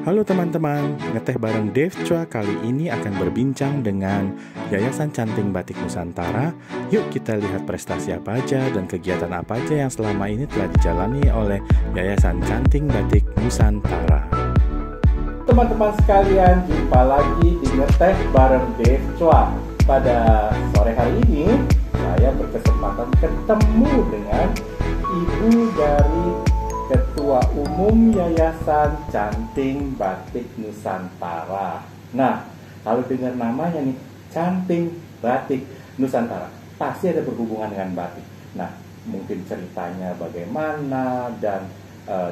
Halo teman-teman, ngeteh bareng Dev Chua kali ini akan berbincang dengan Yayasan Canting Batik Nusantara. Yuk kita lihat prestasi apa aja dan kegiatan apa aja yang selama ini telah dijalani oleh Yayasan Canting Batik Nusantara. Teman-teman sekalian, jumpa lagi di ngeteh bareng Dev Chua. Pada sore hari ini, saya berkesempatan ketemu dengan ibu dari Ketua Umum Yayasan Canting Batik Nusantara. Nah, kalau dengar namanya nih, Canting Batik Nusantara, pasti ada berhubungan dengan batik. Nah, mungkin ceritanya bagaimana dan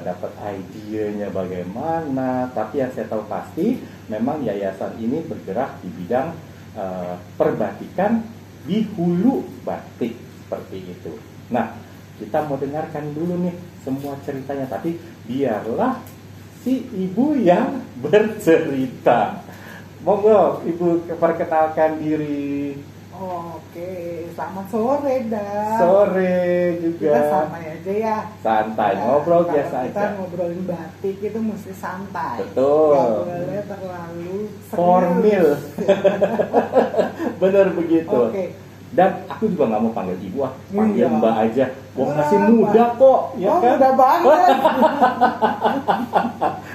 dapat idenya bagaimana. Tapi yang saya tahu pasti, memang yayasan ini bergerak di bidang perbatikan di hulu batik seperti itu. Nah, kita mau dengarkan dulu nih semua ceritanya, tapi biarlah si ibu yang bercerita. Monggo ibu perkenalkan diri. Oke, selamat sore dah. Sore juga. Kita santai aja ya. Santai, Nah, ngobrol kalau biasa kita aja. ngobrolin batik itu mesti santai. Betul. Gak boleh terlalu serius. Formil. Bener begitu. Oke. Dan aku juga nggak mau panggil ibu, panggil Iya. mbak aja. Wah, masih Mbak. muda kok, ya Oh, kan? udah banget.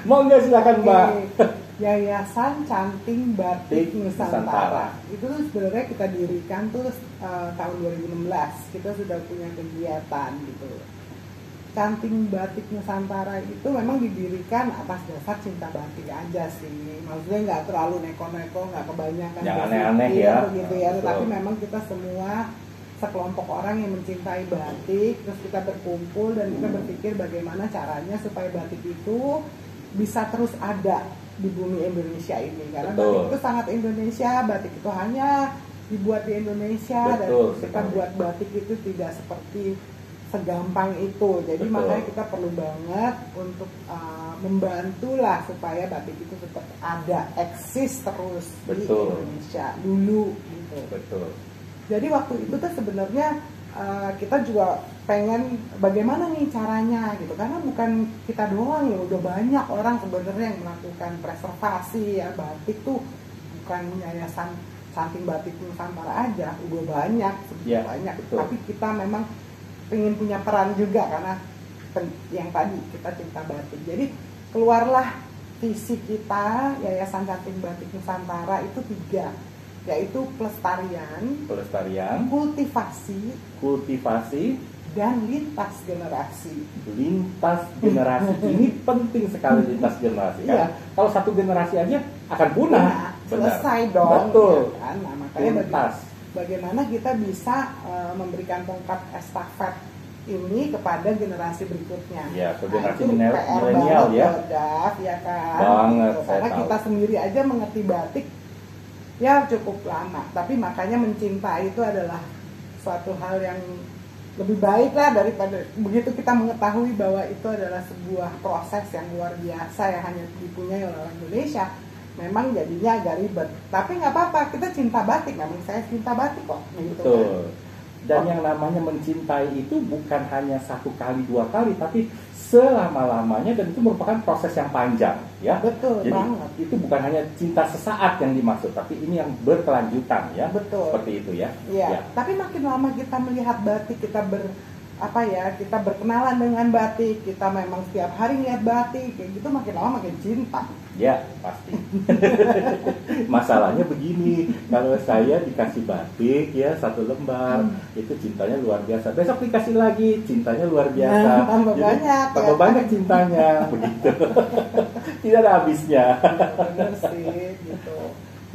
Mau nggak silakan mbak. Oke. Yayasan Canting Batik Nusantara. Nusantara. Itu tuh sebenarnya kita dirikan tuh tahun 2016. Kita sudah punya kegiatan gitu. Canting Batik Nusantara itu memang didirikan atas dasar cinta batik aja sih. Maksudnya nggak terlalu neko-neko, nggak kebanyakan Yang berpikir aneh-aneh ya. begitu ya. Betul. Tetapi memang kita semua sekelompok orang yang mencintai batik, terus kita berkumpul dan kita berpikir bagaimana caranya supaya batik itu bisa terus ada di bumi Indonesia ini. Karena Betul. batik itu sangat Indonesia, batik itu hanya dibuat di Indonesia. Betul Dan kita sekali. buat batik itu tidak seperti segampang itu. Jadi Betul. makanya kita perlu banget untuk membantulah supaya batik itu tetap ada, eksis terus di Betul. Indonesia dulu gitu. Betul. Jadi waktu itu tuh sebenarnya kita juga pengen bagaimana nih caranya gitu, karena bukan kita doang ya, udah banyak orang sebenarnya yang melakukan preservasi ya batik tuh, bukan yayasan Canting Batik Nusantara aja, udah banyak, Ya, banyak. betul. Tapi kita memang pengen punya peran juga karena yang tadi kita cinta batik. Jadi keluarlah visi kita Yayasan Canting Batik Nusantara itu 3, yaitu Pelestarian, kultivasi, kultivasi, dan lintas generasi. lintas generasi. Ini penting sekali lintas generasi kan. Iya. Kalau satu generasi aja akan punah. Nah, Benar. selesai dong. Betul. Ya kan? Nah, makanya Lintas. bagaimana kita bisa memberikan tongkat estafet ini kepada generasi berikutnya. Ya, ke generasi itu PR milenial banget ya. loh, Dav, ya kan. Banget, Gitu. saya Karena tahu. kita sendiri aja mengerti batik ya cukup lama, tapi makanya mencintai itu adalah suatu hal yang lebih baik lah daripada begitu kita mengetahui bahwa itu adalah sebuah proses yang luar biasa yang hanya dipunyai oleh orang Indonesia. Memang jadinya agak ribet, tapi nggak apa-apa, kita cinta batik, memang saya cinta batik kok gitu. Betul. Dan yang namanya mencintai itu bukan hanya 1 kali 2 kali, tapi selama-lamanya, dan itu merupakan proses yang panjang, ya. Betul Jadi banget. itu bukan hanya cinta sesaat yang dimaksud, tapi ini yang berkelanjutan, ya. Betul. Seperti itu ya. Iya, tapi makin lama kita melihat batik, kita kita berkenalan dengan batik, kita memang setiap hari lihat batik, kayak gitu makin lama makin cinta. Ya, pasti. Masalahnya begini, kalau saya dikasih batik ya 1 lembar, itu cintanya luar biasa. Besok dikasih lagi, cintanya luar biasa. Nah, tambah Jadi, banyak, tambah ya. banyak cintanya, begitu. Tidak ada habisnya. Bener sih gitu.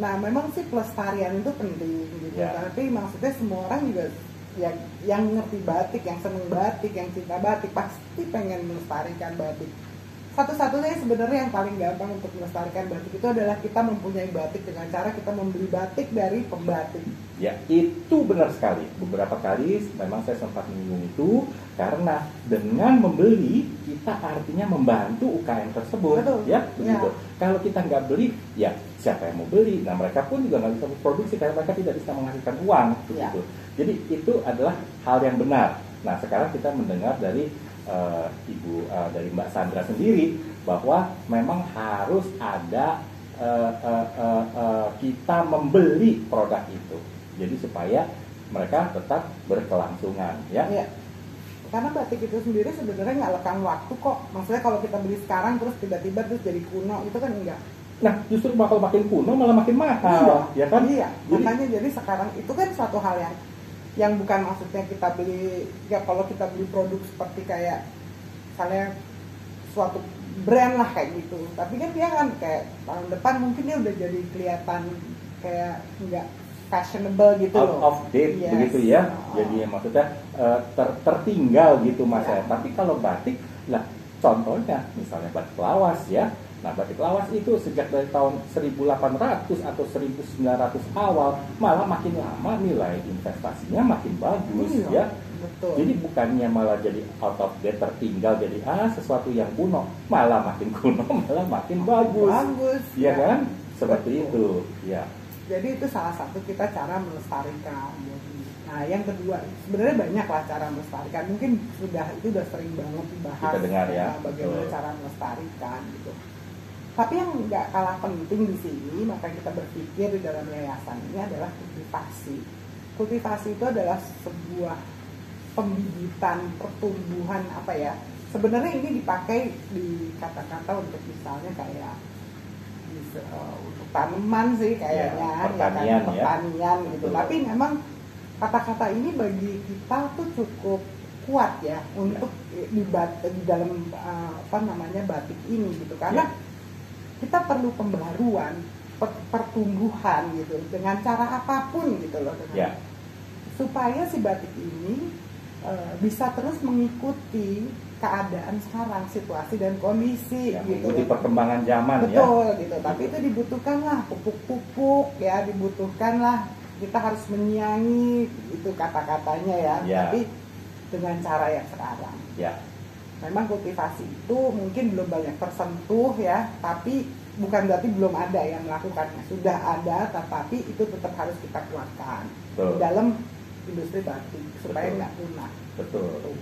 Nah memang sih pelestarian itu penting gitu. Ya. Tapi maksudnya semua orang juga yang ngerti batik, yang seneng batik, yang cinta batik pasti pengen melestarikan batik. Satu-satunya sebenarnya yang paling gampang untuk melestarikan batik itu adalah kita mempunyai batik dengan cara kita membeli batik dari pembatik. Ya, itu benar sekali. Beberapa kali memang saya sempat menyinggung itu, karena dengan membeli kita artinya membantu UKM tersebut. Betul. Ya, begitu. Ya. Kalau kita nggak beli, ya siapa yang mau beli? Nah, mereka pun juga nggak bisa produksi karena mereka tidak bisa menghasilkan uang. Ya. Begitu. Jadi itu adalah hal yang benar. Nah, sekarang kita mendengar dari dari Mbak Sandra sendiri, bahwa memang harus ada kita membeli produk itu, jadi supaya mereka tetap berkelangsungan, ya. Iya. Karena batik itu sendiri sebenarnya nggak lekang waktu kok. Maksudnya kalau kita beli sekarang terus tiba-tiba terus jadi kuno, itu kan enggak. Nah, justru bakal makin kuno malah makin mahal, ya kan? Iya. Makanya jadi sekarang itu kan suatu hal yang bukan maksudnya kita beli, ya kalau kita beli produk seperti kayak misalnya suatu brand lah kayak gitu. Tapi kan dia kan kayak tahun depan mungkin dia udah jadi kelihatan kayak enggak fashionable gitu out loh. of date, Yes. begitu ya. Jadi maksudnya tertinggal gitu Mas ya. Tapi kalau batik lah, contohnya misalnya batik lawas ya. Nah, batik lawas itu sejak dari tahun 1800 atau 1900 awal, malah makin lama nilai investasinya makin bagus ya. Betul. Jadi bukannya malah jadi out of date, tertinggal, jadi sesuatu yang kuno, malah makin kuno malah makin bagus. Bagus. Ya kan? Seperti Betul. itu. Ya. Jadi itu salah satu kita cara melestarikan. Nah, yang kedua sebenarnya banyak lah cara melestarikan. Mungkin itu udah sering banget dibahas. Kita dengar ya. Bagaimana Betul. cara melestarikan gitu. Tapi yang nggak kalah penting di sini, maka kita berpikir di dalam yayasan ini adalah kultivasi. Kultivasi itu adalah sebuah pembibitan, pertumbuhan apa ya? Sebenarnya ini dipakai di kata-kata untuk misalnya kayak untuk tanaman sih kayaknya, pertanian gitu. Betul. Tapi memang kata-kata ini bagi kita tuh cukup kuat ya untuk di dalam batik ini gitu, karena kita perlu pembaruan, pertumbuhan gitu dengan cara apapun gitu loh, supaya si batik ini bisa terus mengikuti keadaan sekarang, situasi dan kondisi gitu. Mengikuti perkembangan zaman. Betul gitu. Tapi itu dibutuhkanlah pupuk-pupuk ya, dibutuhkanlah kita harus menyiangi itu kata-katanya ya. Tapi dengan cara yang sekarang. Ya. Memang kultivasi itu mungkin belum banyak tersentuh ya, tapi bukan berarti belum ada yang melakukannya. Sudah ada, tetapi itu tetap harus kita kuatkan dalam industri batik supaya nggak punah. Betul.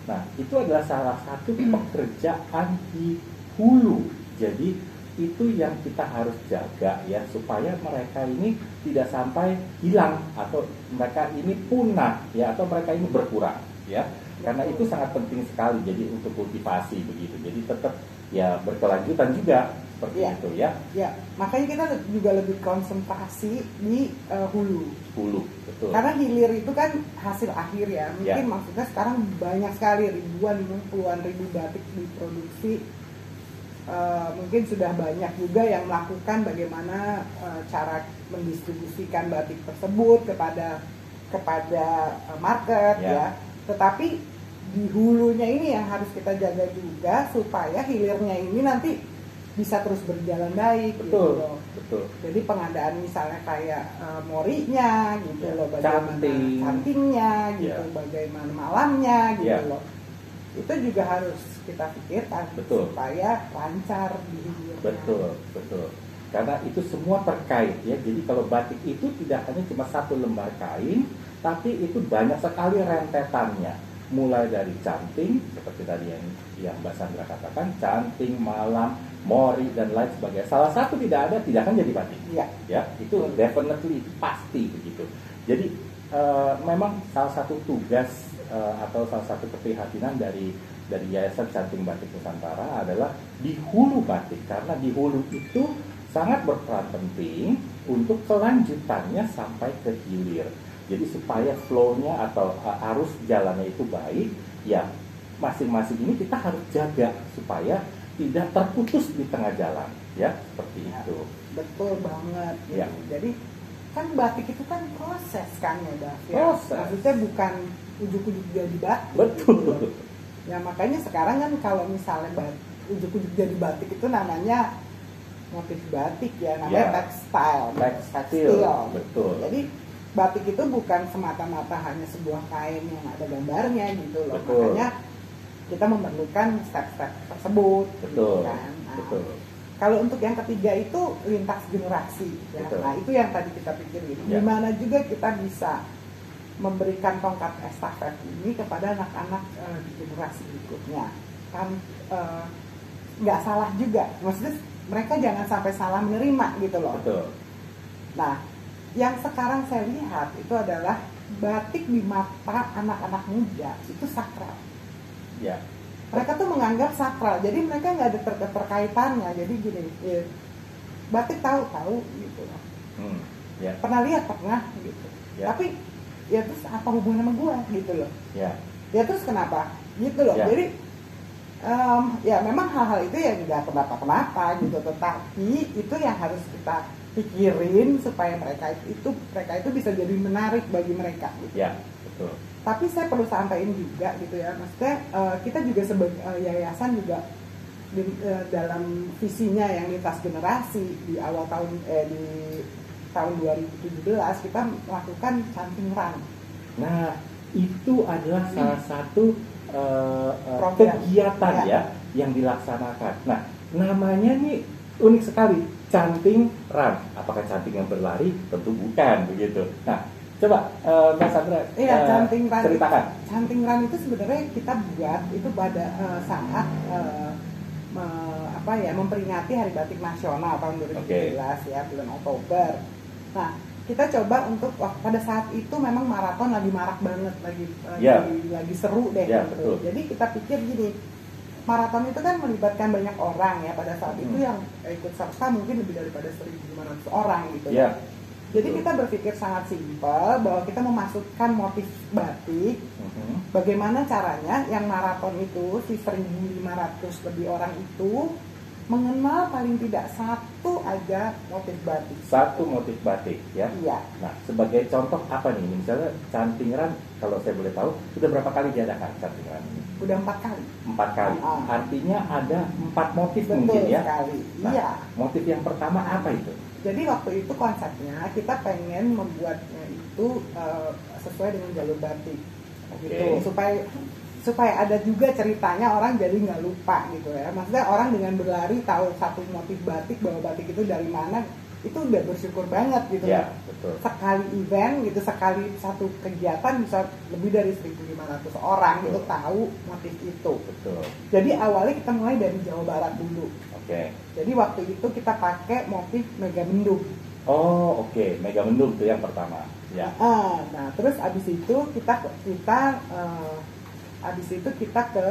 Nah, itu adalah salah satu pekerjaan di hulu. Jadi itu yang kita harus jaga ya, supaya mereka ini tidak sampai hilang atau mereka ini punah ya, atau mereka ini berkurang ya. Karena itu sangat penting sekali jadi untuk kultivasi begitu. Jadi tetap ya berkelanjutan juga seperti itu ya. Ya, makanya kita juga lebih konsentrasi di hulu. Hulu, betul. Karena hilir itu kan hasil akhir ya. Mungkin maksudnya sekarang banyak sekali puluhan ribu batik diproduksi. Mungkin sudah banyak juga yang melakukan bagaimana cara mendistribusikan batik tersebut kepada market ya. Tetapi di hulunya ini yang harus kita jaga juga supaya hilirnya ini nanti bisa terus berjalan baik. Betul, gitu. Betul. Jadi pengadaan misalnya kayak morinya gitu loh, bagaimana cantingnya gitu, bagaimana malamnya gitu loh. Itu juga harus kita pikirkan supaya lancar di hilirnya. Betul. Karena itu semua terkait ya. Jadi kalau batik itu tidak hanya cuma satu lembar kain, tapi itu banyak sekali rentetannya. Mulai dari canting seperti tadi yang Mbak Sandra katakan, canting, malam, mori dan lain sebagainya. Salah satu tidak akan jadi batik. Ya, itu definitely pasti begitu. Jadi memang salah satu tugas atau salah satu keprihatinan dari Yayasan Canting Batik Nusantara adalah di hulu batik, karena di hulu itu sangat berperan penting untuk kelanjutannya sampai ke hilir. Jadi supaya flow-nya atau arus jalannya itu baik, ya masing-masing ini kita harus jaga supaya tidak terputus di tengah jalan, ya seperti itu. Betul banget. Ya. Jadi kan batik itu kan proses kan ya, Proses. Maksudnya bukan ujuk-ujuk jadi batik. Betul. Gitu. Ya makanya sekarang kan kalau misalnya ujuk-ujuk jadi batik itu namanya motif batik ya, namanya tekstil. Betul. Jadi batik itu bukan semata-mata hanya sebuah kain yang ada gambarnya gitu loh. Betul. Makanya kita memerlukan step-step tersebut. Betul. Gitu kan. Nah, Betul. kalau untuk yang ketiga itu lintas generasi ya. Nah, itu yang tadi kita pikirin. Gimana juga kita bisa memberikan tongkat estafet ini kepada anak-anak di generasi berikutnya. Kan nggak salah juga, maksudnya mereka jangan sampai salah menerima gitu loh. Betul. Nah, yang sekarang saya lihat itu adalah batik di mata anak-anak muda itu sakral. Ya. Mereka tuh menganggap sakral, jadi mereka nggak ada terkaitannya. Jadi gini, ya, batik tahu gitu loh. Ya. Pernah lihat pernah gitu. Ya. Tapi ya terus apa hubungannya sama gua gitu loh. Ya. Ya terus kenapa gitu loh. Ya. Jadi ya memang hal-hal itu ya nggak kenapa gitu, tetapi itu yang harus kita pikirin supaya mereka itu bisa jadi menarik bagi mereka gitu. Ya, betul. Tapi saya perlu sampaikan juga gitu ya, maksudnya kita juga sebagai yayasan juga dalam visinya yang lintas generasi di awal di tahun 2017 kita melakukan canting run. Nah, itu adalah salah satu kegiatan ya yang dilaksanakan. Nah, namanya nih unik sekali, canting run. Apakah canting yang berlari? Tentu bukan begitu. Nah, coba Mbak Sandra canting run. Ceritakan. Canting run itu sebenarnya kita buat itu pada saat memperingati Hari Batik Nasional tahun 2017 ya, bulan Oktober. Nah, kita coba untuk pada saat itu memang maraton lagi marak banget, lagi seru deh gitu. Betul. Jadi kita pikir gini, maraton itu kan melibatkan banyak orang ya, pada saat itu yang ikut serta mungkin lebih daripada 1.500 orang gitu ya. Jadi kita berpikir sangat simpel bahwa kita memasukkan motif batik. Bagaimana caranya yang maraton itu si 1.500 lebih orang itu mengenal paling tidak satu aja motif batik. Satu motif batik ya. Iya. Nah, sebagai contoh apa nih? Misalnya canting run, kalau saya boleh tahu, sudah berapa kali diadakan canting run? Udah 4 kali. 4 kali. Artinya ada 4 motif. Betul mungkin ya. Sekali. Nah, iya. Motif yang pertama apa itu? Jadi waktu itu konsepnya kita pengen membuatnya itu sesuai dengan jalur batik. Gitu. Supaya ada juga ceritanya, orang jadi nggak lupa gitu ya. Maksudnya orang dengan berlari tahu satu motif batik, bahwa batik itu dari mana, itu udah bersyukur banget gitu. Ya, betul. Sekali event gitu, sekali satu kegiatan bisa lebih dari 1.500 orang gitu tahu motif itu. Betul. Jadi awalnya kita mulai dari Jawa Barat dulu. Oke. Jadi waktu itu kita pakai motif Megamendung. Oh, oke. Megamendung itu yang pertama. Ya. Nah, terus abis itu kita ke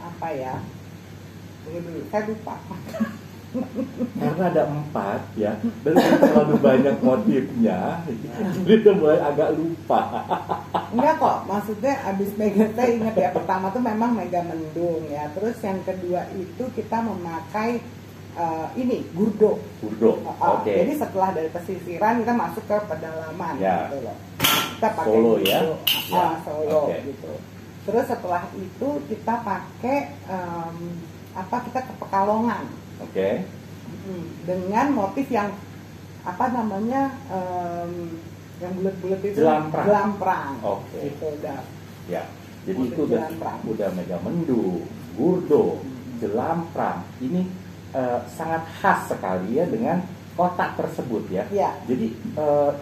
apa ya? Tunggu dulu, saya lupa. Karena ada 4 ya, dan terlalu banyak motifnya, jadi itu mulai agak lupa. Enggak kok, maksudnya abis saya ingat ya, pertama tuh memang Megamendung ya. Terus yang kedua itu kita memakai Gurdo. Oke. Jadi setelah dari pesisiran kita masuk ke pedalaman gitu loh. Kita pakai Solo Gurdo. ya. Solo gitu. Terus setelah itu kita pakai kita ke Pekalongan. Oke. Dengan motif yang yang bulat-bulat itu Jelamprang. Oke. Gitu dah. Ya. Jadi itu udah Megamendung, Gurdo, Jelamprang. Ini sangat khas sekali ya dengan kota tersebut ya. Jadi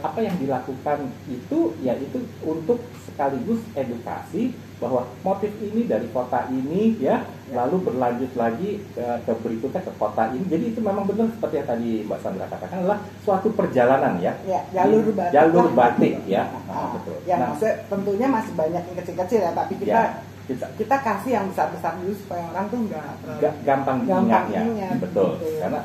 apa yang dilakukan itu yaitu untuk sekaligus edukasi bahwa motif ini dari kota ini ya, lalu berlanjut lagi ke berikutnya ke kota ini. Jadi itu memang benar seperti yang tadi Mbak Sandra katakan, adalah suatu perjalanan ya. Jalur batik ya. Betul. Ya, maksudnya tentunya masih banyak yang kecil-kecil ya, tapi kita kasih yang besar-besar dulu supaya orang tuh nggak gampang diingatnya. Betul. Karena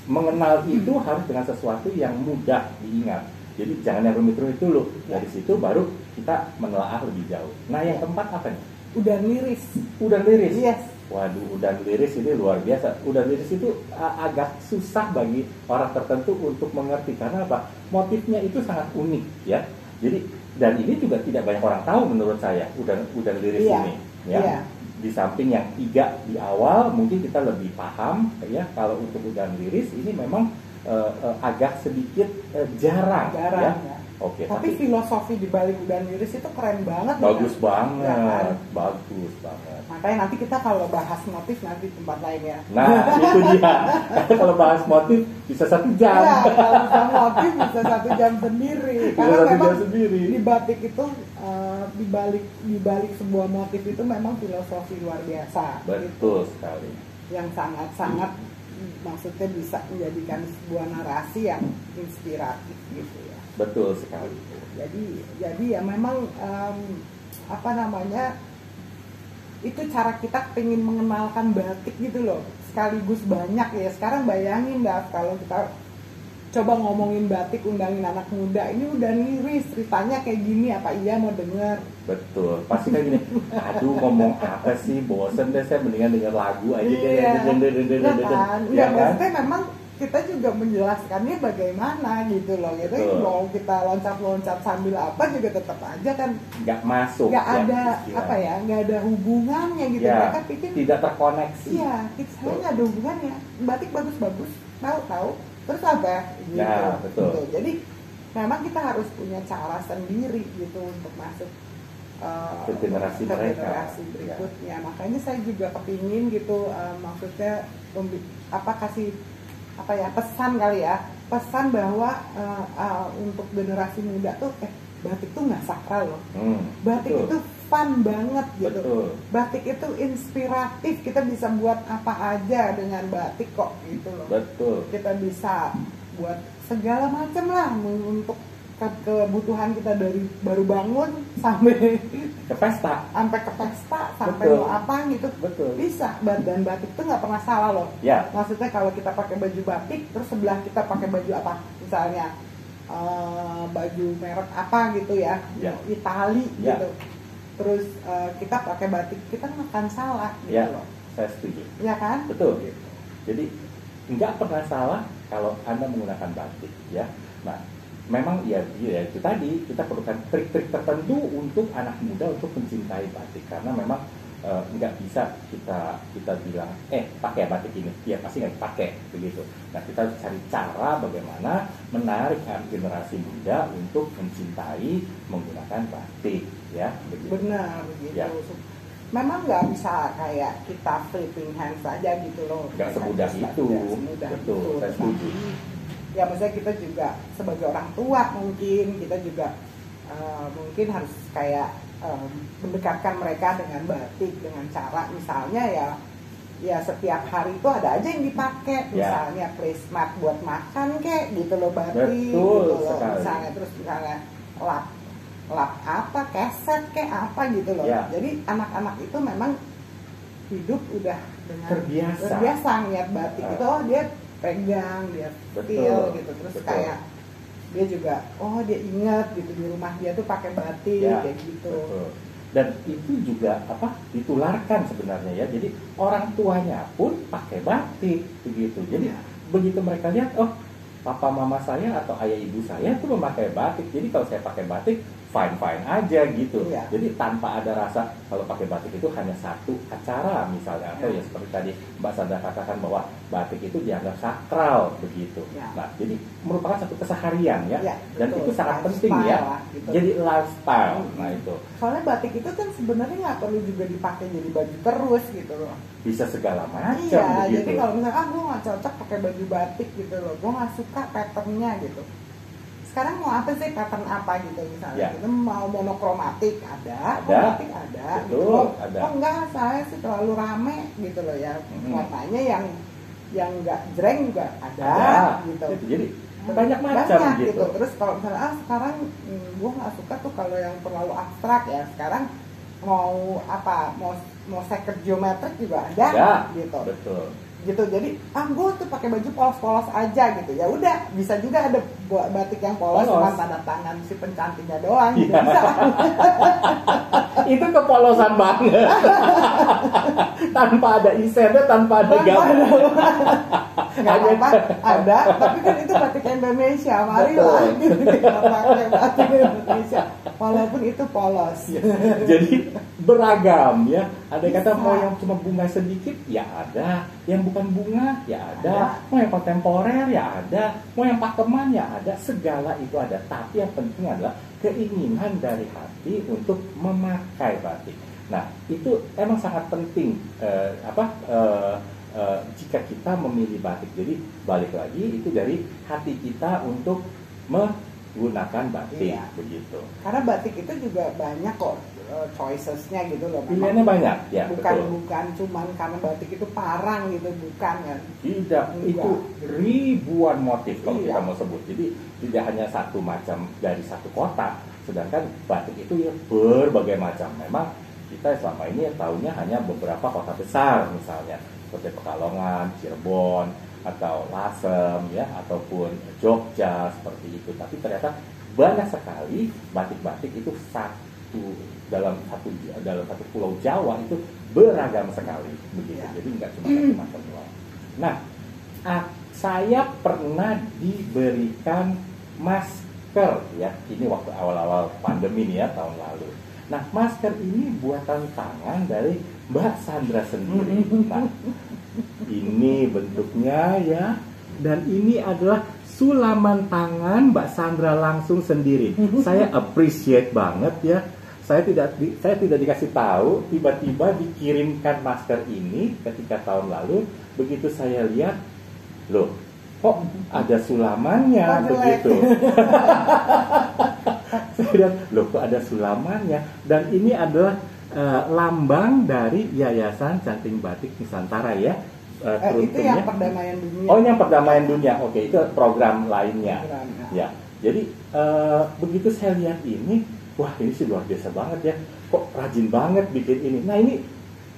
mengenal itu harus dengan sesuatu yang mudah diingat. Jadi jangan yang rumit-rumit dulu. Dari situ baru kita menelaah lebih jauh. Nah, yang keempat apa nih? Udan liris. Yes. Waduh, udan liris ini luar biasa. Udan liris itu agak susah bagi orang tertentu untuk mengerti karena apa? Motifnya itu sangat unik ya. Jadi dan ini juga tidak banyak orang tahu menurut saya udan liris ini ya. Di samping yang 3 di awal mungkin kita lebih paham ya. Kalau untuk udan liris ini memang agak sedikit jarang ya. Oke, Tapi filosofi di balik udan iris itu keren banget. bagus kan? Ya kan? banget, bagus banget. Makanya nanti kita kalau bahas motif nanti tempat lain ya. Nah, itu dia. Kalau bahas motif bisa 1 jam. Ya, kalau bisa motif bisa 1 jam sendiri. Bisa Karena 1 jam memang sendiri. di batik itu di balik sebuah motif itu memang filosofi luar biasa. Betul sekali. Yang sangat-sangat maksudnya bisa menjadikan sebuah narasi yang inspiratif gitu ya. Betul sekali. Jadi ya memang apa namanya, itu cara kita pengen mengenalkan batik gitu loh, sekaligus banyak ya. Sekarang bayangin dah kalau kita coba ngomongin batik, undangin anak muda, ini udah iris ceritanya kayak gini, apa iya mau denger? Betul, pasti kayak gini. Aduh, ngomong apa sih, bosen deh, saya mendingan denger lagu aja deh. Iya kan? Ya kan? Maksudnya memang kita juga menjelaskannya bagaimana gitu loh, gitu. Betul. Mau kita loncat-loncat sambil apa juga tetap aja kan Nggak masuk. nggak ya, ada istilah. apa ya, nggak ada hubungannya gitu. Ya, Mereka pikir tidak terkoneksi. iya, kita nggak ada hubungannya. Batik bagus-bagus, tahu terus apa gitu. Ya, betul. Gitu. Jadi memang kita harus punya cara sendiri gitu untuk masuk Ke generasi ke mereka. generasi berikutnya. Makanya saya juga kepingin gitu, maksudnya kasih apa ya, pesan kali ya, pesan bahwa untuk generasi muda tuh batik tuh nggak sakral loh. Batik betul. itu fun banget gitu. Betul. Batik itu inspiratif, kita bisa buat apa aja dengan batik kok gitu loh. Betul. Kita bisa buat segala macam lah untuk kebutuhan kita, dari baru bangun sampai Ke pesta. ke pesta, sampai Betul. mau apa gitu. Betul. Bisa. Dan batik itu nggak pernah salah loh. Ya. Maksudnya kalau kita pakai baju batik, terus sebelah kita pakai baju apa, misalnya baju merek apa gitu ya, Ya. Itali Ya. gitu, terus kita pakai batik, kita nggak akan salah gitu Ya. loh, Saya setuju. ya kan? Betul. Jadi nggak pernah salah kalau Anda menggunakan batik, ya. Nah, memang ya itu tadi, kita perlukan trik-trik tertentu untuk anak muda untuk mencintai batik, karena memang nggak bisa kita bilang pakai batik ini, ya pasti nggak dipakai begitu. Nah, kita harus cari cara bagaimana menarik generasi muda untuk mencintai menggunakan batik, ya begitu. Benar begitu. Ya. Memang nggak bisa kayak kita flipping hands aja gitu loh. Nggak semudah itu. Semudah Betul, itu. saya setuju. Ya maksudnya kita juga sebagai orang tua mungkin kita juga mungkin harus kayak mendekatkan mereka dengan batik dengan cara misalnya ya setiap hari itu ada aja yang dipakai, misalnya placemat buat makan kek gitu loh, batik. Betul gitu loh. sekali. Misalnya lap apa, keset kek apa gitu loh. Ya. Jadi anak-anak itu memang hidup udah dengan Terbiasa ngeliat batik itu, dia pegang, dia Betul, feel gitu, terus betul. kayak dia juga dia ingat gitu di rumah dia tuh pakai batik kayak gitu. Betul. Dan itu juga ditularkan sebenarnya ya. Jadi orang tuanya pun pakai batik begitu. Jadi begitu mereka lihat, papa mama saya atau ayah ibu saya tuh memakai batik. Jadi kalau saya pakai batik fine aja gitu. Iya. Jadi tanpa ada rasa kalau pakai batik itu hanya satu acara misalnya, atau ya seperti tadi Mbak Sandra katakan bahwa batik itu dianggap sakral begitu. Ya. Nah, jadi merupakan satu keseharian ya. Ya, Dan betul. itu sangat penting Lifestyle ya. lah, gitu. Jadi lifestyle. Nah, itu Soalnya batik itu kan sebenarnya nggak perlu juga dipakai jadi baju terus gitu loh. bisa segala macam Iya, begitu. jadi kalau misalnya gue nggak cocok pakai baju batik gitu loh, gue nggak suka patternnya gitu. Sekarang mau apa sih, pattern apa gitu misalnya? Ya. Kita mau monokromatik ada. Batik ada. Betul, gitu loh. ada. Oh enggak, saya sih terlalu rame gitu loh ya. Warnanya yang nggak jreng juga ada, gitu. Jadi banyak macam gitu. Terus kalau misalnya sekarang gue nggak suka tuh kalau yang terlalu abstrak ya. Sekarang mau second geometrik juga ada, gitu. Betul. Gitu, jadi gue tuh pakai baju polos-polos aja gitu. Ya udah, bisa juga ada batik yang polos cuma tanda tangan si pencantiknya doang gitu. Bisa. Itu kepolosan banget. Tanpa ada isennya, tanpa ada gambar. nggak apa-apa, ada, tapi kan itu batik Indonesia, marilah gitu, kita pakai batik Indonesia, walaupun itu polos. Jadi beragam ya. Ada kata mau yang cuma bunga sedikit ya ada, yang bukan bunga ya ada, mau yang kontemporer ya ada, mau yang pakeman ya ada, segala itu ada. Tapi yang penting adalah keinginan dari hati untuk memakai batik. Nah, itu emang sangat penting jika kita memilih batik. Jadi balik lagi itu dari hati kita untuk menggunakan batik, begitu. Karena batik itu juga banyak kok choicesnya gitu loh. Pilihannya banyak, ya. Bukan cuman karena batik itu parang gitu, bukan kan? Tidak, itu ribuan motif kalau kita mau sebut. Jadi tidak hanya satu macam dari satu kota, sedangkan batik itu ya berbagai macam. Memang kita selama ini tahunya hanya beberapa kota besar, misalnya seperti Pekalongan, Cirebon, atau Lasem, ya, ataupun Jogja seperti itu. Tapi ternyata banyak sekali batik-batik itu dalam satu pulau Jawa itu beragam sekali, begitu. Jadi nggak cuma satu macam doang. Nah, saya pernah diberikan masker, ya. Ini waktu awal-awal pandemi nih ya, tahun lalu. Nah, masker ini buatan tangan dari Mbak Sandra sendiri. Nah, ini bentuknya ya, dan ini adalah sulaman tangan Mbak Sandra langsung sendiri. Saya appreciate banget ya. Saya tidak dikasih tahu, tiba-tiba dikirimkan masker ini ketika tahun lalu. Begitu saya lihat, loh, kok ada sulamannya begitu. Saya lihat, loh, kok ada sulamannya. Dan ini adalah lambang dari Yayasan Canting Batik Nusantara ya. Itu yang perdamaian dunia. Oh, yang perdamaian dunia. Oke, itu program lainnya. Ya. Jadi begitu saya lihat ini, wah, ini sih luar biasa banget ya. Kok rajin banget bikin ini. Nah, ini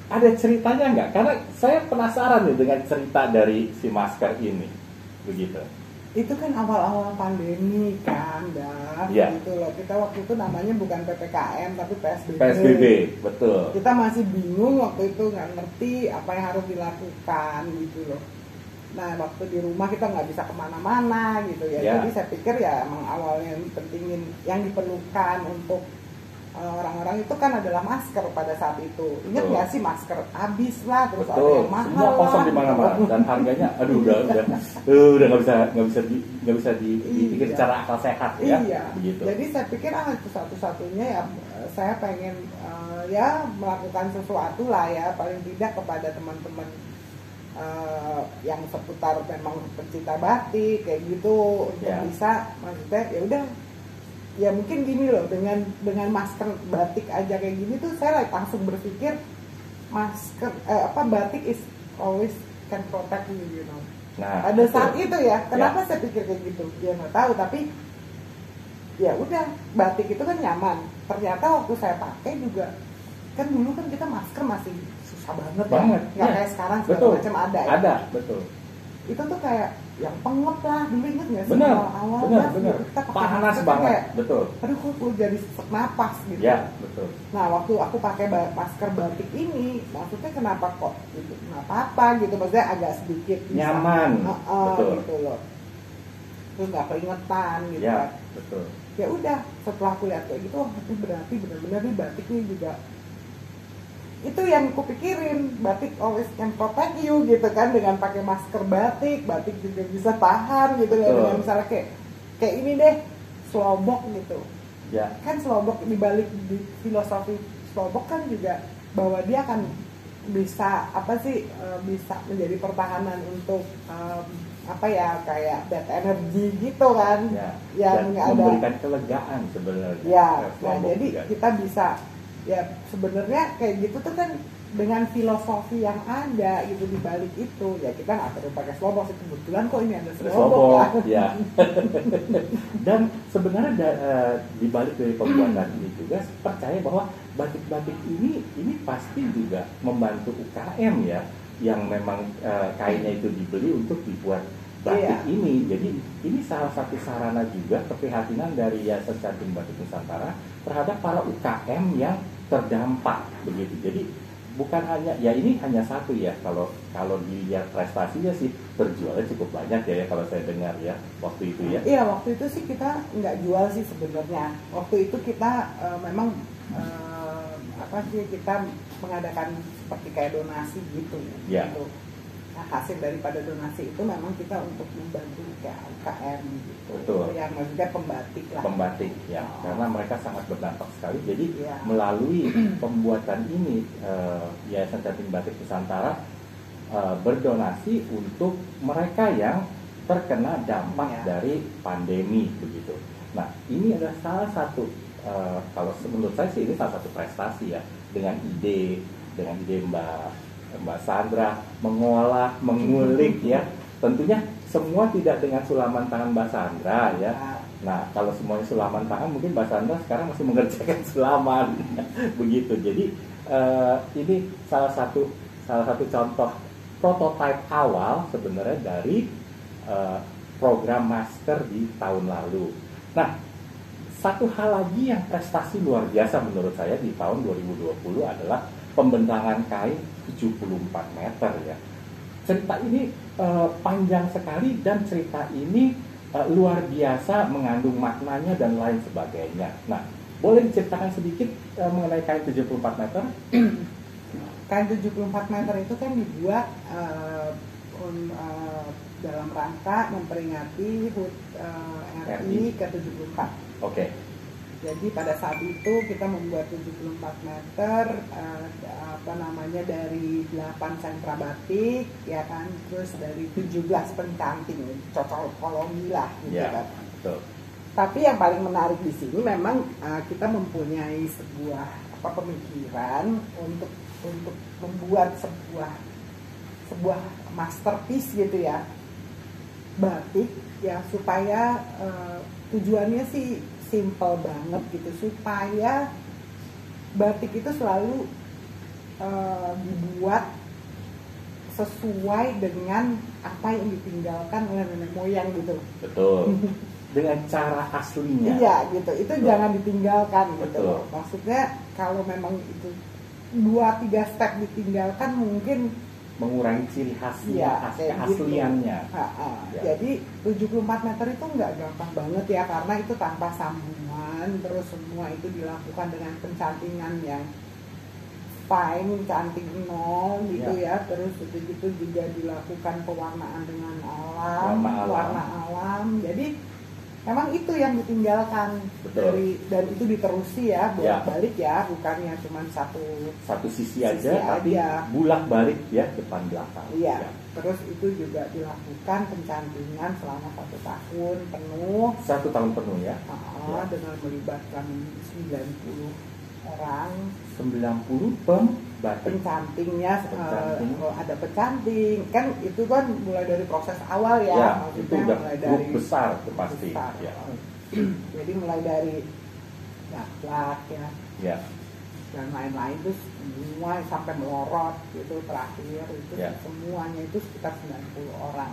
ada ceritanya nggak? Karena saya penasaran nih dengan cerita dari si masker ini. Begitu. Itu kan awal-awal pandemi kan, gitu loh. Kita waktu itu namanya bukan PPKM tapi PSBB. PSBB, betul. Kita masih bingung waktu itu, nggak ngerti apa yang harus dilakukan gitu loh. Nah, waktu di rumah kita nggak bisa kemana-mana gitu ya. Jadi saya pikir ya emang awalnya yang pentingin, yang diperlukan untuk orang-orang itu kan adalah masker pada saat itu. Ingat nggak sih, masker habis lah, terus ada yang mahal, semua kosong di mana-mana dan harganya, aduh udah nggak bisa dipikir secara akal sehat ya. Begitu. Jadi saya pikir itu satu-satunya ya, saya pengen ya melakukan sesuatu lah ya, paling tidak kepada teman-teman yang seputar memang pencinta batik kayak gitu, untuk bisa, maksudnya ya udah. Ya mungkin gini loh, dengan masker batik aja kayak gini tuh saya langsung berpikir masker batik is always can protect you, you know. Nah, pada saat itu ya, kenapa saya pikir kayak gitu? Ya nggak tahu, tapi ya udah, batik itu kan nyaman. Ternyata waktu saya pakai juga, kan dulu kan kita masker masih susah banget. Nggak kayak sekarang segala macam ada ya. Ada, betul. Itu tuh kayak yang pengep lah, dulu inget nggak sih? Benar. Kita panas banget, kayak, betul. Aduh, kok jadi sesak napas gitu. Ya, betul. Nah, waktu aku pakai masker batik ini, maksudnya kenapa kok gitu? Nggak apa-apa gitu, maksudnya agak sedikit nyaman, betul. Gitu loh. Terus nggak keringetan gitu. Ya, betul. Ya udah, setelah aku lihat kayak gitu, itu berarti benar-benar nih batik ini juga. Itu yang kupikirin, batik always can protect you gitu kan, dengan pakai masker batik juga bisa tahan gitu loh. Dengan misalnya kayak ini deh, slobok gitu. Ya. Kan slobok dibalik di filosofi slobok kan juga bahwa dia akan bisa bisa menjadi pertahanan untuk kayak bad energy gitu kan. Yang memberikan kelegaan sebenarnya. Ya, nah jadi kita bisa ya sebenarnya kayak gitu tuh kan dengan filosofi yang ada gitu di balik itu, ya kita nggak perlu pakai slobok sih, kebetulan kok ini ada slobok ya. Dan sebenarnya di balik dari pembuatan ini juga percaya bahwa batik-batik ini pasti juga membantu UKM ya, yang memang kainnya itu dibeli untuk dibuat batik ini. Jadi ini salah satu sarana juga keprihatinan dari Yayasan Canting Batik Nusantara terhadap para UKM yang terdampak begitu. Jadi bukan hanya ya ini hanya satu ya, kalau dilihat prestasinya sih terjualnya cukup banyak ya kalau saya dengar ya waktu itu ya. Iya, waktu itu sih kita nggak jual sih sebenarnya. Waktu itu kita memang kita mengadakan seperti kayak donasi gitu. Ya. Gitu. Nah, hasil daripada donasi itu memang kita untuk membantu kayak UKM gitu. Betul. Yang maksudnya pembatik lah. Pembatik ya, karena mereka sangat berdampak sekali. Jadi ya, melalui pembuatan ini Yayasan Canting Batik Nusantara berdonasi untuk mereka yang terkena dampak dari pandemi begitu. Nah, ini adalah salah satu kalau menurut saya sih ini salah satu prestasi ya, dengan ide Mbak Sandra mengolah, mengulik ya. Tentunya semua tidak dengan sulaman tangan Mbak Sandra ya. Nah, kalau semuanya sulaman tangan mungkin Mbak Sandra sekarang masih mengerjakan sulaman begitu. Jadi ini salah satu contoh prototipe awal sebenarnya dari program master di tahun lalu. Nah, satu hal lagi yang prestasi luar biasa menurut saya di tahun 2020 adalah pembentangan kain 74 meter ya. Cerita ini panjang sekali dan cerita ini luar biasa, mengandung maknanya dan lain sebagainya. Nah, boleh diceritakan sedikit mengenai kain 74 meter? Kain 74 meter itu kan dibuat dalam rangka memperingati HUT RI ke-74. Oke. Jadi pada saat itu kita membuat 74 meter dari 8 sentra batik ya kan, terus dari 17 pencanting, cocokologi lah gitu kan. Betul. Tapi yang paling menarik di sini memang kita mempunyai sebuah pemikiran untuk membuat sebuah masterpiece gitu ya, batik ya, supaya tujuannya sih simple banget gitu, supaya batik itu selalu dibuat sesuai dengan apa yang ditinggalkan oleh nenek moyang gitu. Betul. Dengan cara aslinya. Iya gitu, itu Betul. jangan ditinggalkan gitu. Betul. Maksudnya kalau memang itu 2-3 step ditinggalkan mungkin mengurangi ciri khasnya, keasliannya. Gitu. Ya. Jadi 74 meter itu nggak gampang banget ya, karena itu tanpa sambungan, terus semua itu dilakukan dengan pencantingan yang fine, cantik nol gitu ya. Terus itu juga dilakukan pewarnaan dengan warna alam. Jadi memang itu yang ditinggalkan. Betul. dan itu diterusi ya, bolak-balik ya, bukannya cuma satu sisi aja, tapi bolak-balik ya, depan belakang. Iya. Ya. Terus itu juga dilakukan pencantingan selama 1 tahun penuh. 1 tahun penuh ya. Dengan melibatkan 90 orang. 90 pencantingnya, ada pencanting kan, itu kan mulai dari proses awal ya, maksudnya itu udah mulai dari grup besar itu pasti ya. Jadi mulai dari gaplak ya, dan lain-lain itu semua sampai melorot gitu, terakhir itu semuanya itu sekitar 90 orang.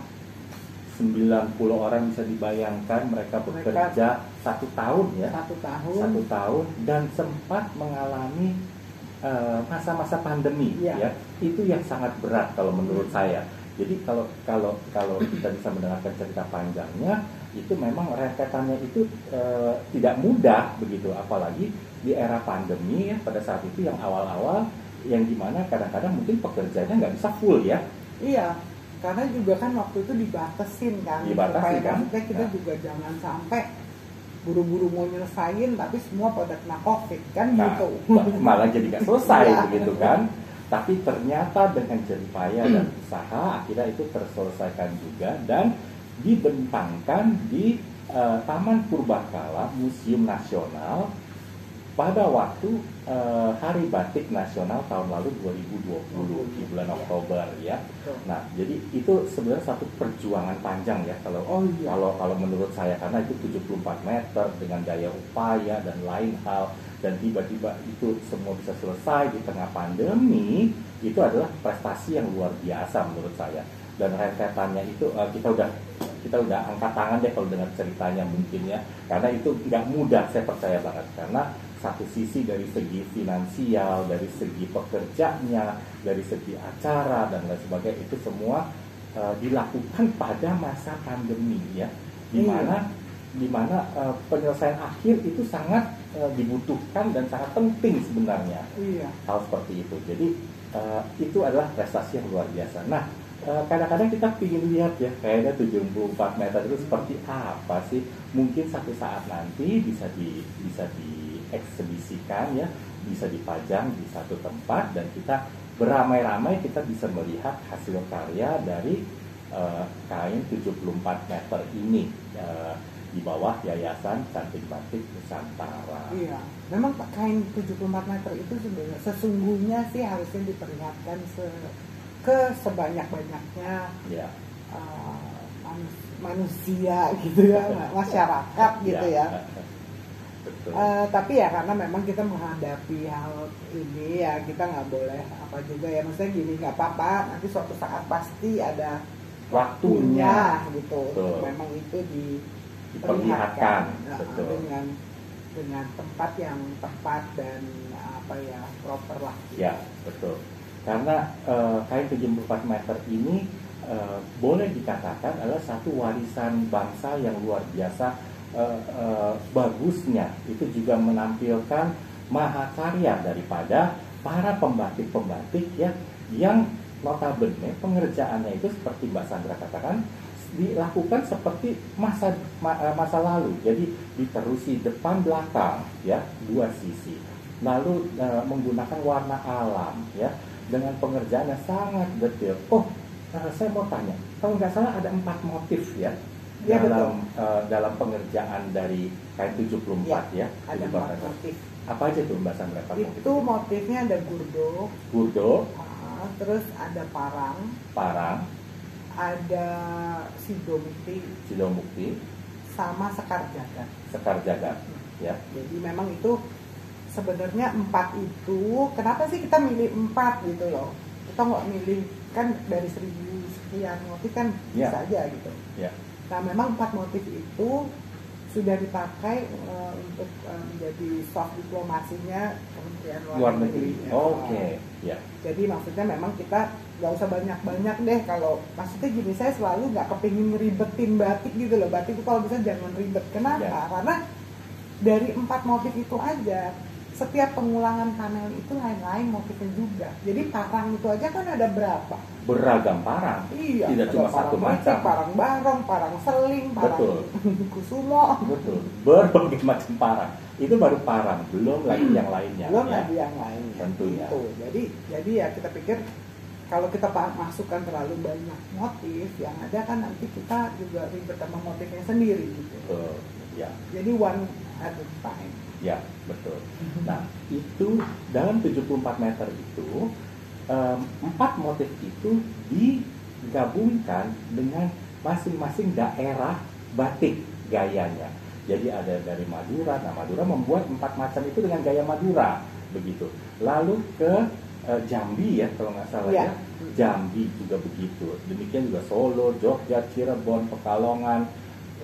90 orang, bisa dibayangkan mereka bekerja 1 tahun ya. 1 tahun dan sempat mengalami masa-masa pandemi ya. Itu yang sangat berat kalau menurut saya. Jadi kalau kita bisa mendengarkan cerita panjangnya, itu memang rentetannya itu tidak mudah begitu, apalagi di era pandemi ya, pada saat itu yang awal-awal, yang dimana kadang-kadang mungkin pekerjaannya nggak bisa full ya. Iya, karena juga kan waktu itu dibatasin kan, supaya maksudnya kita juga jangan sampai buru-buru mau nyelesain tapi semua pada kena COVID kan, gitu. Malah jadi nggak selesai begitu kan. Tapi ternyata dengan jerih payah dan usaha akhirnya itu terselesaikan juga dan dibentangkan di Taman Purbakala Museum Nasional pada waktu Hari Batik Nasional tahun lalu 2020 di bulan Oktober ya. Nah, jadi itu sebenarnya satu perjuangan panjang ya kalau menurut saya, karena itu 74 meter dengan daya upaya dan lain hal, dan tiba-tiba itu semua bisa selesai di tengah pandemi. Itu adalah prestasi yang luar biasa menurut saya. Dan rentetannya itu kita udah angkat tangan deh kalau dengar ceritanya mungkin ya, karena itu nggak mudah, saya percaya banget, karena satu sisi dari segi finansial, dari segi pekerjanya, dari segi acara dan lain sebagainya, itu semua dilakukan pada masa pandemi ya, di mana penyelesaian akhir itu sangat dibutuhkan dan sangat penting sebenarnya. Hal seperti itu. Jadi itu adalah prestasi yang luar biasa. Nah, kadang-kadang kita ingin lihat ya, kayaknya 74 meter itu seperti apa sih? Mungkin satu saat nanti bisa dieksebisikan ya, bisa dipajang di satu tempat dan kita beramai-ramai kita bisa melihat hasil karya dari kain 74 meter ini di bawah Yayasan Canting Batik Nusantara. Iya, memang kain 74 meter itu sesungguhnya sih harusnya diperlihatkan ke sebanyak-banyaknya ya. Manusia gitu ya, masyarakat gitu ya. Betul. Tapi ya karena memang kita menghadapi hal ini ya kita nggak boleh apa juga ya, maksudnya gini, nggak apa-apa, nanti suatu saat pasti ada waktunya gitu. Memang itu diperlihatkan dengan tempat yang tepat dan apa ya, proper lah. Ya, betul. Karena kain 74 meter ini boleh dikatakan adalah satu warisan bangsa yang luar biasa bagusnya. Itu juga menampilkan mahakarya daripada para pembatik-pembatik ya, yang notabene pengerjaannya itu seperti Mbak Sandra katakan dilakukan seperti masa lalu. Jadi diterusi depan belakang ya, dua sisi. Lalu menggunakan warna alam ya, dengan pengerjaan yang sangat detail. Saya mau tanya, kalau nggak salah ada 4 motif ya, dalam pengerjaan dari kain 74 ya. Ada 4 motif. Apa aja tuh Mbak Sandra? Itu motifnya ada gurdo, terus ada parang, ada sidomukti, sama sekar jagat. Ya. Jadi memang itu sebenarnya 4 itu, kenapa sih kita milih 4 gitu loh? Kita nggak milih, kan dari 1000 sekian motif kan bisa aja gitu. Nah memang 4 motif itu sudah dipakai untuk menjadi soft diplomasinya Kementerian Luar Negeri. Ya. Jadi maksudnya memang kita nggak usah banyak-banyak deh, kalau maksudnya gini, saya selalu nggak kepingin ngeribetin batik gitu loh. Batik itu kalau bisa jangan ribet. Kenapa? Karena dari 4 motif itu aja, setiap pengulangan panel itu lain-lain motifnya juga. Jadi parang itu aja kan ada berapa? Beragam parang. Iya. Tidak cuma satu macam. Parang barong, parang seling, parang kusumo. Betul. Berbagai macam parang. Itu baru parang, belum lagi yang lainnya. Lagi yang lainnya. Tentunya. Gitu. Jadi ya kita pikir kalau kita masukkan terlalu banyak motif, yang ada kan nanti kita juga ribet sama motifnya sendiri gitu. Ya. Jadi one at a time. Ya, betul. Nah, itu dalam 74 meter itu 4 motif itu digabungkan dengan masing-masing daerah batik gayanya. Jadi ada dari Madura. Nah, Madura membuat 4 macam itu dengan gaya Madura, begitu. Lalu ke Jambi ya, kalau nggak salah ya. Jambi juga begitu. Demikian juga Solo, Jogja, Cirebon, Pekalongan,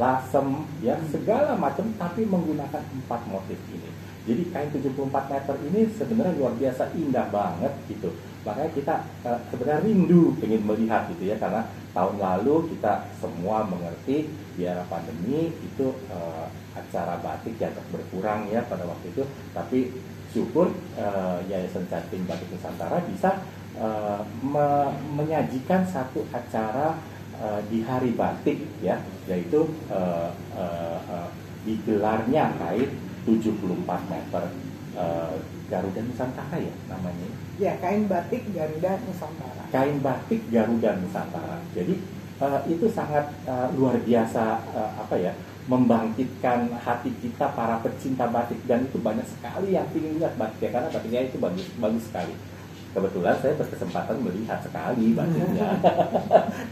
Lasem, ya segala macam, tapi menggunakan 4 motif ini. Jadi kain 74 meter ini sebenarnya luar biasa indah banget gitu. Makanya kita sebenarnya rindu pengen melihat gitu ya, karena tahun lalu kita semua mengerti di era pandemi itu acara batik yang berkurang ya pada waktu itu. Tapi syukur Yayasan Canting Batik Nusantara bisa menyajikan satu acara di Hari Batik ya, yaitu digelarnya kain 74 meter Garuda Nusantara ya namanya. Ya, kain batik Garuda Nusantara. Kain batik Garuda Nusantara. Jadi itu sangat luar biasa membangkitkan hati kita para pecinta batik, dan itu banyak sekali yang ingin lihat batik ya, karena batiknya itu bagus sekali. Kebetulan saya berkesempatan melihat sekali batiknya.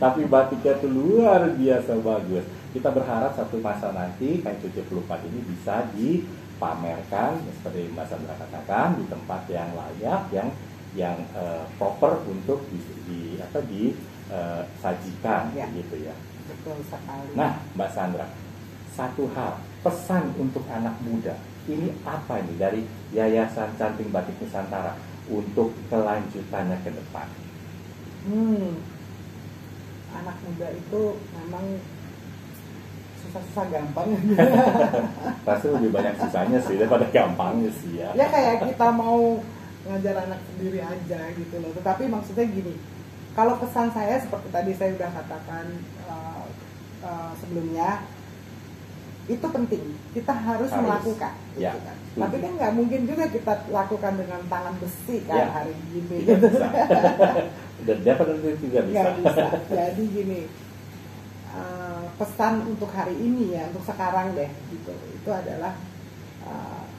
Tapi batiknya itu luar biasa bagus. Kita berharap satu masa nanti kain 74 ini bisa dipamerkan seperti Mbak Sandra katakan di tempat yang layak, yang proper untuk disajikan gitu ya. Betul sekali. Nah, Mbak Sandra, satu hal pesan untuk anak muda ini apa nih dari Yayasan Canting Batik Nusantara untuk kelanjutannya ke depan? Anak muda itu memang susah-susah gampang. Pasti lebih banyak susahnya sih daripada gampangnya sih ya. Ya kayak kita mau ngajar anak sendiri aja gitu loh. Tetapi maksudnya gini, kalau pesan saya seperti tadi saya udah katakan sebelumnya, itu penting. Kita harus melakukan. Ya. Gitu kan. Tapi kan nggak mungkin juga kita lakukan dengan tangan besi kan Ya. hari ini. Tidak bisa. Dan definitely tidak bisa. Nggak bisa. Jadi gini, pesan untuk hari ini ya, untuk sekarang deh, gitu. Itu adalah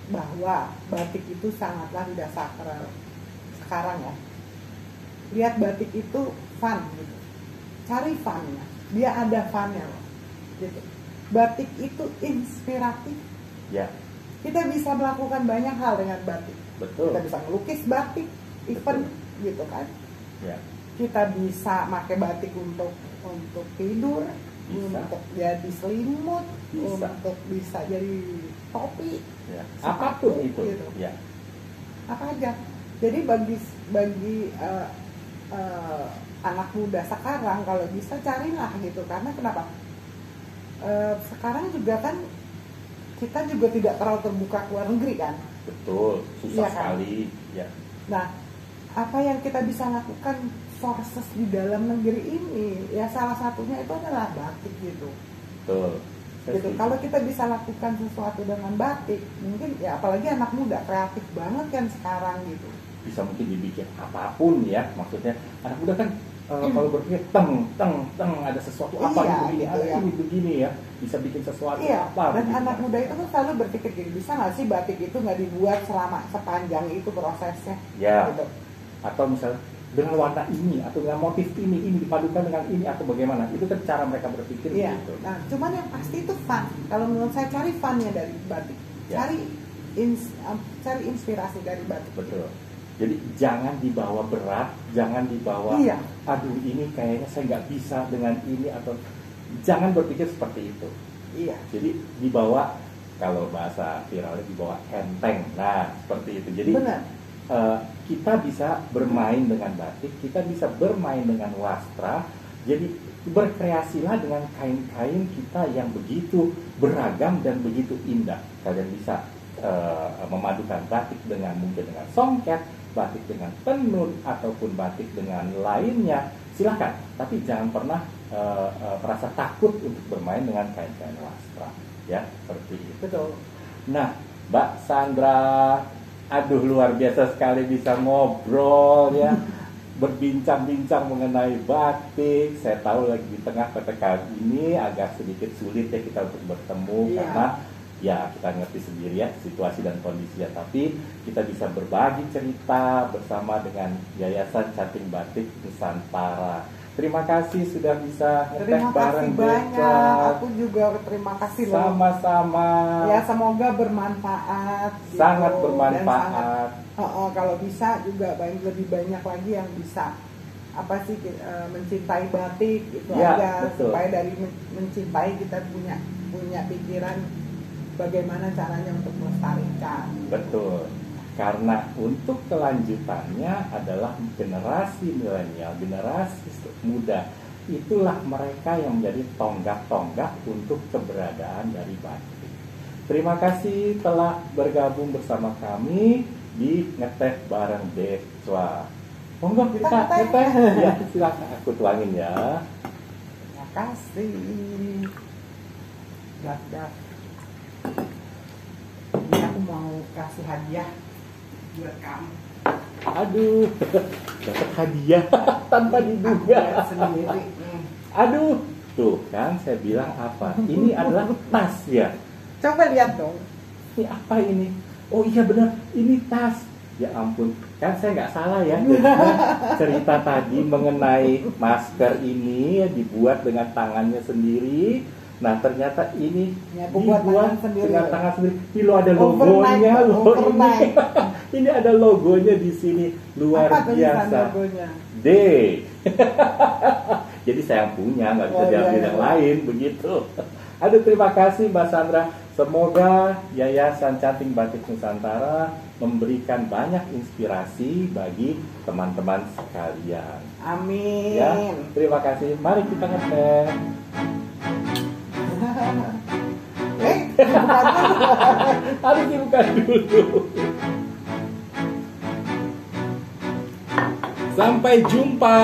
bahwa batik itu sangatlah tidak sakral sekarang ya. Lihat batik itu fun gitu. Cari funnya. Dia ada funnya loh. Gitu. Batik itu inspiratif. Ya. Kita bisa melakukan banyak hal dengan batik. Betul. Kita bisa melukis batik, even gitu kan. Ya. Kita bisa pakai batik untuk tidur, Bisa. untuk jadi selimut, Bisa. untuk bisa jadi topi, Ya. sepatu, Apapun itu. gitu. Ya. Apa aja. Jadi bagi anak muda sekarang kalau bisa carilah gitu, karena kenapa? Sekarang juga kan kita juga tidak terlalu terbuka ke luar negeri kan. Betul. Susah Iya kan? sekali. Ya. Nah, apa yang kita bisa lakukan sources di dalam negeri ini, ya salah satunya itu adalah batik gitu. Betul. Saya Gitu. setuju. Kalau kita bisa lakukan sesuatu dengan batik, mungkin ya apalagi anak muda kreatif banget kan sekarang gitu. Bisa mungkin dibikin apapun ya, maksudnya anak muda kan kalau berpikir teng ada sesuatu apa Iya, begini, gitu ada ya. ini begini ya, bisa bikin sesuatu Iya, apa dan begitu. anak muda itu kan selalu berpikir gini, bisa nggak sih batik itu nggak dibuat selama sepanjang itu prosesnya? Ya. Gitu. Atau misalnya dengan warna ini atau dengan motif ini dipadukan dengan ini atau bagaimana, itu kan cara mereka berpikir Iya. gitu. Nah, cuman yang pasti itu fun. Kalau menurut saya cari funnya dari batik, Ya. cari inspirasi dari batik. Betul. Jadi jangan dibawa berat, jangan dibawa, Iya. aduh ini kayaknya saya nggak bisa dengan ini, atau jangan berpikir seperti itu. Iya. Jadi dibawa, kalau bahasa viralnya dibawa enteng. Nah, seperti itu. Jadi Benar. kita bisa bermain dengan batik, kita bisa bermain dengan wastra. Jadi berkreasilah dengan kain-kain kita yang begitu beragam dan begitu indah. Kalian bisa memadukan batik dengan mungkin dengan songket, batik dengan tenun, ataupun batik dengan lainnya. Silakan, tapi jangan pernah merasa takut untuk bermain dengan kain-kain wastra, ya, seperti itu. Betul. Nah, Mbak Sandra, aduh luar biasa sekali bisa ngobrol ya, berbincang-bincang mengenai batik. Saya tahu lagi di tengah PPKM ini agak sedikit sulit ya kita untuk bertemu. Iya. Karena ya kita ngerti sendiri ya situasi dan kondisinya, tapi kita bisa berbagi cerita bersama dengan Yayasan Canting Batik Nusantara. Terima kasih sudah bisa ngeteh Terima bareng kasih banyak. Deca. Aku juga terima kasih loh. Sama-sama. Ya semoga bermanfaat. Gitu. Sangat Dan bermanfaat. sangat, kalau bisa juga lebih banyak lagi yang bisa apa sih mencintai batik itu Ya, aja, betul. supaya dari mencintai kita punya pikiran bagaimana caranya untuk melestarikan. Betul. Karena untuk kelanjutannya adalah generasi milenial, generasi muda. Itulah mereka yang menjadi tonggak-tonggak untuk keberadaan dari batik. Terima kasih telah bergabung bersama kami di Ngeteh Bareng Deca. Monggo kita ngeteh. Ya, silakan aku tuangin ya. Terima kasih. Dak. Ini aku mau kasih hadiah buat kamu. Aduh, dapat hadiah tanpa Aku diduga. lihat sendiri. Aduh, tuh kan saya bilang apa? Ini adalah tas ya. Coba lihat dong. Ini apa ini? Oh iya benar, ini tas. Ya ampun, kan saya nggak salah ya. Cerita tadi mengenai masker ini ya, dibuat dengan tangannya sendiri. Nah ternyata ini Ya, aku buat dibuat tangan sendiri. dengan tangan sendiri. Ini lo ada Overnight, logonya loh ini. overnight. Ini ada logonya di sini, luar Apa tulisan biasa. logonya? D. Jadi saya yang punya, nggak bisa Oh, diambil iya, yang iya. lain begitu. Aduh terima kasih Mbak Sandra. Semoga Yayasan Canting Batik Nusantara memberikan banyak inspirasi bagi teman-teman sekalian. Amin. Ya, terima kasih. Mari kita ngeteh. Bukan dulu. Harus dibuka dulu. Sampai jumpa.